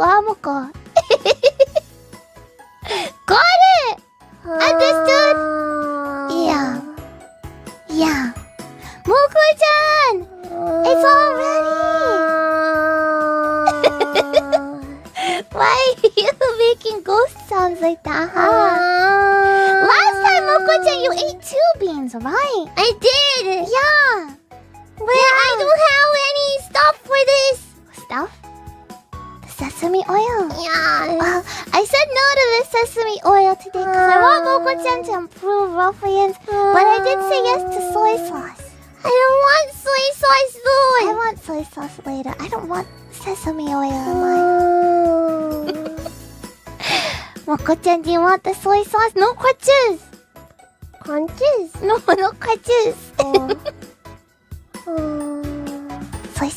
Wow, Moko. Got it! Understood? Yeah. Yeah. Moko-chan! It's all ready! Why are you making ghost sounds like that, huh? Last time, Moko-chan, you ate 2 beans, right? I did! Yeah. But I don't have any stuff for this! Stuff? The sesame oil. Yeah. Well, I said no to the sesame oil today because I want Moko-chan to improve Ruffians, but I did say yes to soy sauce. I don't want soy sauce though! I want soy sauce later. I don't want sesame oil in mine. Moko-chan, do you want the soy sauce? No crutches! Crunches? No crutches!